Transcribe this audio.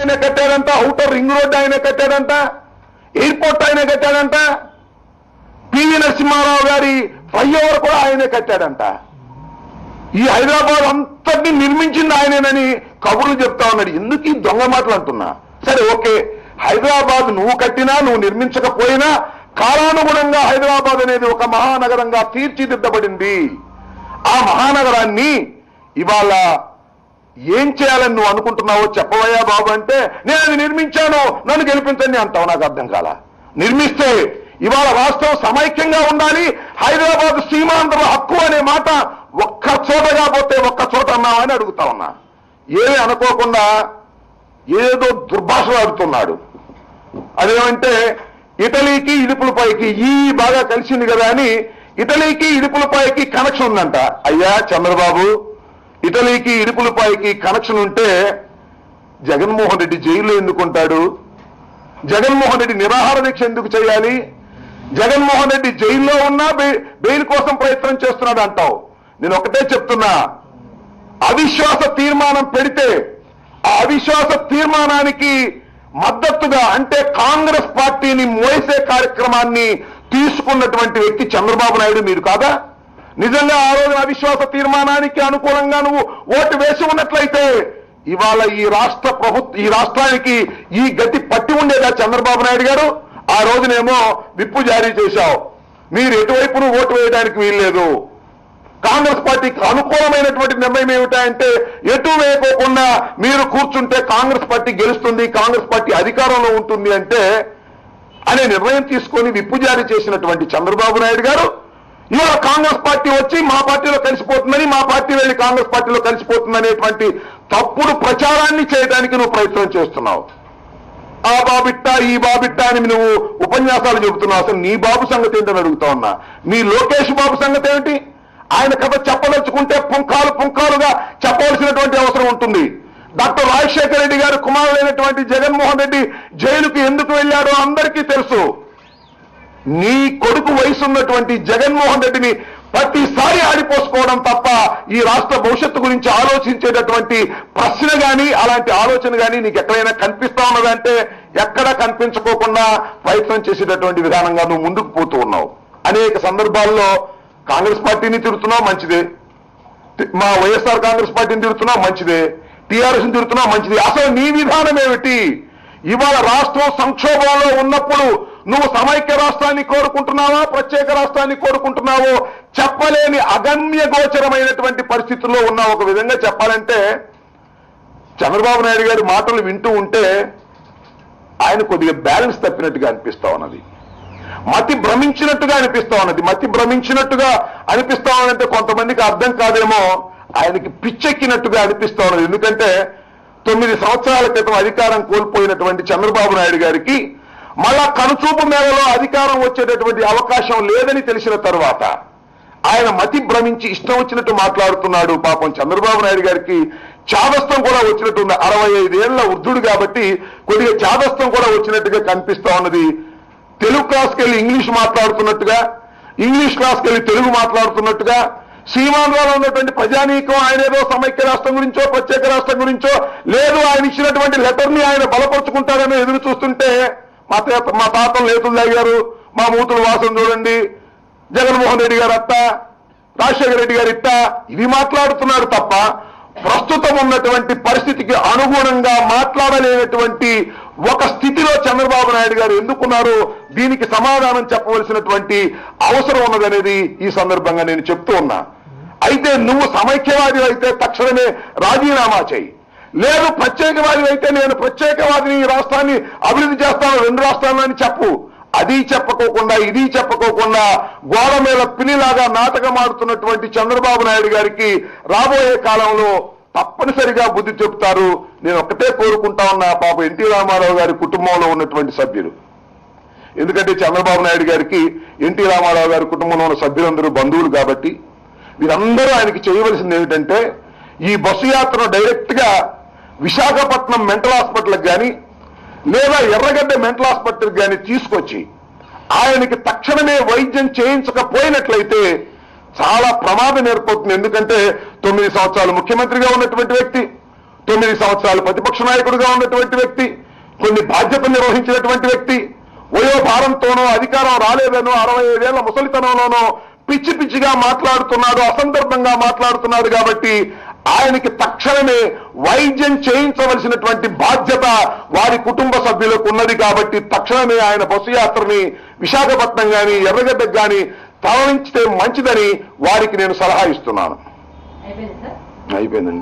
ఆయన కట్టాడంట, outer ring road ఆయన కట్టాడంట, airport ఆయన కట్టాడంట, పివి నరసింహారావు గారి ఫ్లైఓవర్ కూడా ఆయనే కట్టాడంట. ఈ హైదరాబాద్ అంతటినీ నిర్మించింది ఆయనేనని కబుర్లు చెప్తా ఉన్నాడు. ఎందుకు ఈ దొంగ మాటలు అంటున్నా? సరే ఓకే, హైదరాబాద్ నువ్వు కట్టినా నువ్వు నిర్మించకపోయినా కాలానుగుణంగా హైదరాబాద్ అనేది ఒక మహానగరంగా తీర్చిదిద్దబడింది. ఆ మహానగరాన్ని ఇవాళ ఏం చేయాలని నువ్వు అనుకుంటున్నావో చెప్పవయ్యా బాబు అంటే, నేను అది నిర్మించాను, నన్ను గెలిపించండి అంటావు. నాకు అర్థం కాల. నిర్మిస్తే ఇవాళ రాష్ట్రం సమైక్యంగా ఉండాలి, హైదరాబాద్ సీమాంధ్ర హక్కు అనే మాట ఒక్క చోటగా పోతే ఒక్క చోట అన్నావా అని అడుగుతా ఉన్నా. ఏమీ అనుకోకుండా ఏదో దుర్భాషలు ఆడుతున్నాడు. అదేమంటే ఇటలీకి ఇడుపులపైకి ఈ బాగా కలిసింది కదా అని ఇటలీకి ఇడుపులపైకి కనెక్షన్ ఉందంట. అయ్యా చంద్రబాబు, ఇటలీకి ఇడుపులపైకి కనెక్షన్ ఉంటే జగన్మోహన్ రెడ్డి జైల్లో ఎందుకుంటాడు? జగన్మోహన్ రెడ్డి నిరాహార దీక్ష ఎందుకు చేయాలి? జగన్మోహన్ రెడ్డి జైల్లో ఉన్నా బెయిల్ కోసం ప్రయత్నం చేస్తున్నాడు అంటావు. నేను ఒకటే చెప్తున్నా, అవిశ్వాస తీర్మానం పెడితే ఆ అవిశ్వాస తీర్మానానికి మద్దతుగా అంటే కాంగ్రెస్ పార్టీని మోసే కార్యక్రమాన్ని తీసుకున్నటువంటి వ్యక్తి చంద్రబాబు నాయుడు మీరు కాదా? నిజంగా ఆ రోజున అవిశ్వాస తీర్మానానికి అనుకూలంగా నువ్వు ఓటు వేసి ఉన్నట్లయితే ఇవాళ ఈ రాష్ట్రానికి ఈ గతి పట్టి ఉండేదా చంద్రబాబు నాయుడు గారు? ఆ రోజునేమో విప్పు జారీ చేశావు. మీరు ఎటువైపును ఓటు వేయడానికి వీల్లేదు. కాంగ్రెస్ పార్టీకి అనుకూలమైనటువంటి నిర్ణయం ఏమిటంటే ఎటు వేయకోకుండా మీరు కూర్చుంటే కాంగ్రెస్ పార్టీ గెలుస్తుంది, కాంగ్రెస్ పార్టీ అధికారంలో ఉంటుంది అంటే అనే నిర్ణయం తీసుకొని విప్పు జారీ చేసినటువంటి చంద్రబాబు నాయుడు గారు ఇవాళ కాంగ్రెస్ పార్టీ వచ్చి మా పార్టీలో కలిసిపోతుందని, మా పార్టీ వెళ్ళి కాంగ్రెస్ పార్టీలో కలిసిపోతుందనేటువంటి తప్పుడు ప్రచారాన్ని చేయడానికి నువ్వు ప్రయత్నం చేస్తున్నావు. ఆ బాబిట్ట ఈ బాబిట్ట అని నువ్వు ఉపన్యాసాలు చెబుతున్నావు. అసలు నీ బాబు సంగతి ఏంటని అడుగుతా ఉన్నా. మీ లోకేష్ బాబు సంగతి ఏమిటి? ఆయన కథ చెప్పదలుచుకుంటే పుంఖాలుగా చెప్పవలసినటువంటి అవసరం ఉంటుంది. డాక్టర్ రాజశేఖర రెడ్డి గారి కుమారుడైనటువంటి జగన్మోహన్ రెడ్డి జైలుకి ఎందుకు వెళ్ళాడో అందరికీ తెలుసు. నీ కొడుకు వయసు ఉన్నటువంటి జగన్మోహన్ రెడ్డిని ప్రతిసారి ఆడిపోసుకోవడం తప్ప ఈ రాష్ట్ర భవిష్యత్తు గురించి ఆలోచించేటటువంటి ప్రశ్న గాని అలాంటి ఆలోచన గాని నీకు ఎక్కడైనా కనిపిస్తా ఉన్నదంటే ఎక్కడా కనిపించుకోకుండా ప్రయత్నం చేసేటటువంటి విధానంగా నువ్వు ముందుకు పోతూ ఉన్నావు. అనేక సందర్భాల్లో కాంగ్రెస్ పార్టీని తిరుగుతున్నావు, మంచిదే. మా వైఎస్ఆర్ కాంగ్రెస్ పార్టీని తిరుగుతున్నావు, మంచిదే. టీఆర్ఎస్ని తిరుగుతున్నావు, మంచిది. అసలు నీ విధానం ఏమిటి? ఇవాళ రాష్ట్రం సంక్షోభంలో ఉన్నప్పుడు నువ్వు సమైక్య రాష్ట్రాన్ని కోరుకుంటున్నావా, ప్రత్యేక రాష్ట్రాన్ని కోరుకుంటున్నావో చెప్పలేని అగమ్య గోచరమైనటువంటి పరిస్థితుల్లో ఉన్న ఒక విధంగా చెప్పాలంటే చంద్రబాబు నాయుడు గారి మాటలు వింటూ ఉంటే ఆయన కొద్దిగా బ్యాలెన్స్ తప్పినట్టుగా అనిపిస్తా ఉన్నది. మతి భ్రమించినట్టుగా అనిపిస్తా ఉన్నది. మతి భ్రమించినట్టుగా అనిపిస్తా ఉన్నదంటే కొంతమందికి అర్థం కాదేమో, ఆయనకి పిచ్చెక్కినట్టుగా అనిపిస్తా ఉన్నది. ఎందుకంటే 9 సంవత్సరాల క్రితం అధికారం కోల్పోయినటువంటి చంద్రబాబు నాయుడు గారికి మళ్ళా కనుచూపు మేరలో అధికారం వచ్చేటటువంటి అవకాశం లేదని తెలిసిన తర్వాత ఆయన మతి భ్రమించి ఇష్టం వచ్చినట్టు మాట్లాడుతున్నాడు. పాపం చంద్రబాబు నాయుడు గారికి చాదస్తం కూడా వచ్చినట్టుంది. 65 ఏళ్ల వృద్ధుడు కాబట్టి కొద్దిగా చాదస్తం కూడా వచ్చినట్టుగా కనిపిస్తా ఉన్నది. తెలుగు క్లాస్కి వెళ్ళి ఇంగ్లీష్ మాట్లాడుతున్నట్టుగా, ఇంగ్లీష్ క్లాస్కి వెళ్ళి తెలుగు మాట్లాడుతున్నట్టుగా, సీమాంధ్రలో ఉన్నటువంటి ప్రజానీకం ఆయన ఏదో సమైక్య రాష్ట్రం గురించో ప్రత్యేక రాష్ట్రం గురించో లేదు ఆయన ఇచ్చినటువంటి లెటర్ని ఆయన బలపరుచుకుంటారని ఎదురు చూస్తుంటే మా తాతలు లేతులు అయ్యారు, మా మూతులు వాసన చూడండి, జగన్మోహన్ రెడ్డి గారు అత్త, రాజశేఖర రెడ్డి గారు ఇట్ట ఇవి మాట్లాడుతున్నారు తప్ప ప్రస్తుతం ఉన్నటువంటి పరిస్థితికి అనుగుణంగా మాట్లాడలేనటువంటి ఒక స్థితిలో చంద్రబాబు నాయుడు గారు ఎందుకున్నారు, దీనికి సమాధానం చెప్పవలసినటువంటి అవసరం ఉన్నదనేది ఈ సందర్భంగా నేను చెప్తూ ఉన్నా. అయితే నువ్వు సమైక్యవాది అయితే తక్షణమే రాజీనామా చేయి, లేదు ప్రత్యేకవాది అయితే నేను ప్రత్యేకవాదిని ఈ రాష్ట్రాన్ని అభివృద్ధి చేస్తాను 2 రాష్ట్రాలను అని చెప్పు. అది చెప్పకోకుండా ఇది చెప్పకోకుండా గోడ మీద పిల్లిలాగా నాటకం ఆడుతున్నటువంటి చంద్రబాబు నాయుడు గారికి రాబోయే కాలంలో తప్పనిసరిగా బుద్ధి చెప్తారు. నేను ఒక్కటే కోరుకుంటా ఉన్నా, పాప ఎన్టీ రామారావు గారి కుటుంబంలో ఉన్నటువంటి సభ్యులు. ఎందుకంటే చంద్రబాబు నాయుడు గారికి ఎన్టీ రామారావు గారి కుటుంబంలో ఉన్న సభ్యులందరూ బంధువులు కాబట్టి వీరందరూ ఆయనకి చేయవలసింది ఏమిటంటే ఈ బస్సు యాత్రను డైరెక్ట్ గా విశాఖపట్నం మెంటల్ హాస్పిటల్కి కానీ లేదా ఎర్రగడ్డ మెంటల్ హాస్పిటల్కి కానీ తీసుకొచ్చి ఆయనకి తక్షణమే వైద్యం చేయించకపోయినట్లయితే చాలా ప్రమాదం ఏర్పడుతుంది. ఎందుకంటే 9 సంవత్సరాలు ముఖ్యమంత్రిగా ఉన్నటువంటి వ్యక్తి, 9 సంవత్సరాలు ప్రతిపక్ష నాయకుడిగా ఉన్నటువంటి వ్యక్తి, కొన్ని బాధ్యతలు నిర్వహించినటువంటి వ్యక్తి, వయో భారంతోనో అధికారం రాలేదనో 65 ఏళ్ల ముసలితనంలోనో పిచ్చి పిచ్చిగా మాట్లాడుతున్నాడు, అసందర్భంగా మాట్లాడుతున్నాడు. కాబట్టి ఆయనకి తక్షణమే వైద్యం చేయించవలసినటువంటి బాధ్యత వారి కుటుంబ సభ్యులకు ఉన్నది. కాబట్టి తక్షణమే ఆయన బస్సు యాత్రని విశాఖపట్నం గాని ఎర్రగడ్డకు గాని తరలించితే మంచిదని వారికి నేను సలహా ఇస్తున్నాను. అయిపోయిందండి.